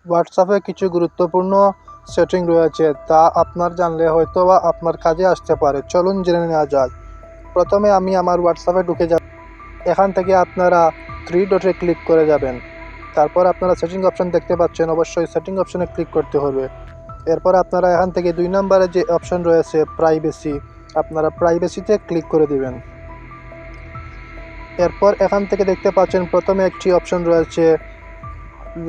হোয়াটসঅ্যাপে কিছু গুরুত্বপূর্ণ সেটিং রয়েছে, তা আপনার জানলে হয়তো বা আপনার কাজে আসতে পারে। চলুন জেনে নেওয়া যাক। প্রথমে আমি আমার হোয়াটসঅ্যাপে ঢুকে যাব। এখান থেকে আপনারা থ্রি ডটে ক্লিক করে যাবেন। তারপর আপনারা সেটিং অপশন দেখতে পাচ্ছেন, অবশ্যই সেটিং অপশনে ক্লিক করতে হবে। এরপর আপনারা এখান থেকে 2 নম্বরে যে অপশন রয়েছে প্রাইভেসি, আপনারা প্রাইভেসিতে ক্লিক করে দিবেন। এরপর এখান থেকে দেখতে পাচ্ছেন প্রথমে একটি অপশন রয়েছে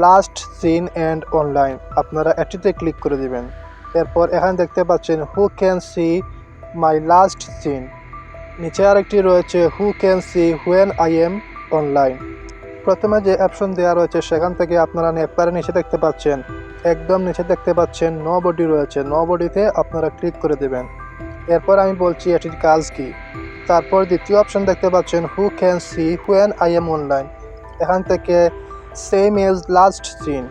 লাস্ট সিন অ্যান্ড অনলাইন, আপনারা এটিতে ক্লিক করে দিবেন। এরপর এখানে দেখতে পাচ্ছেন who can see my last seen, নিচে আরেকটি রয়েছে who can see when I am online. প্রথমে যে অপশন দেওয়া রয়েছে সেখান থেকে আপনারা একবারে নিচে দেখতে পাচ্ছেন, একদম নিচে দেখতে পাচ্ছেন নো বডি রয়েছে, নো বডিতে আপনারা ক্লিক করে দেবেন। এরপর আমি বলছি এটির কাজ কি। তারপর দ্বিতীয় অপশন দেখতে পাচ্ছেন who can see when I am online, এখান থেকে সেম এজ লাস্ট সিন।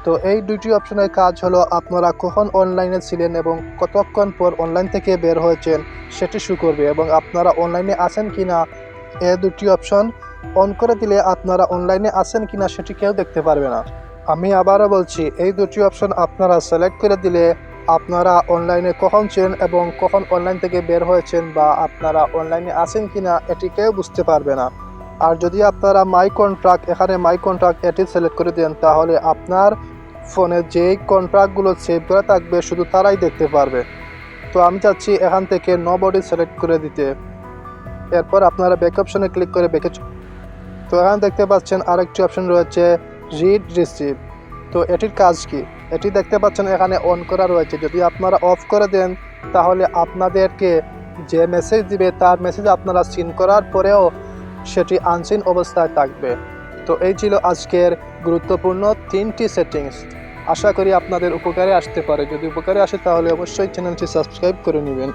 তো এই দুইটি অপশনের কাজ হলো আপনারা কখন অনলাইনে ছিলেন এবং কতক্ষণ পর অনলাইন থেকে বের হয়েছেন সেটি শো করবে, এবং আপনারা অনলাইনে আছেন কিনা এই দুটি অপশন অন করে দিলে আপনারা অনলাইনে আছেন কিনা সেটি কেউ দেখতে পারবে না। আমি আবারও বলছি, এই দুটি অপশন আপনারা সিলেক্ট করে দিলে আপনারা অনলাইনে কখন ছিলেন এবং কখন অনলাইন থেকে বের হয়েছেন বা আপনারা অনলাইনে আছেন কিনা এটি কেউ বুঝতে পারবে না। আর যদি আপনারা মাই কন্ট্রাক্ট, এখানে মাই কন্ট্রাক্ট এটি সিলেক্ট করে দেন, তাহলে আপনার ফোনে যেই কন্ট্রাক্টগুলো সেভ করা থাকবে শুধু তারাই দেখতে পারবে। তো আমি চাচ্ছি এখান থেকে নো বডি সিলেক্ট করে দিতে। এরপর আপনারা ব্যাক অপশনে ক্লিক করে ব্যাকে। তো এখানে দেখতে পাচ্ছেন আরেকটি অপশন রয়েছে রিড রিসিভ। তো এটির কাজ কি এটি দেখতে পাচ্ছেন এখানে অন করা রয়েছে, যদি আপনারা অফ করে দেন তাহলে আপনাদেরকে যে মেসেজ দিবে তার মেসেজ আপনারা সিন করার পরেও সেটি আনসিন অবস্থায় থাকবে। তো এই ছিল আজকের গুরুত্বপূর্ণ 3টি সেটিংস। আশা করি আপনাদের উপকারে আসতে পারে। যদি উপকারে আসে তাহলে অবশ্যই চ্যানেলটি সাবস্ক্রাইব করে নেবেন।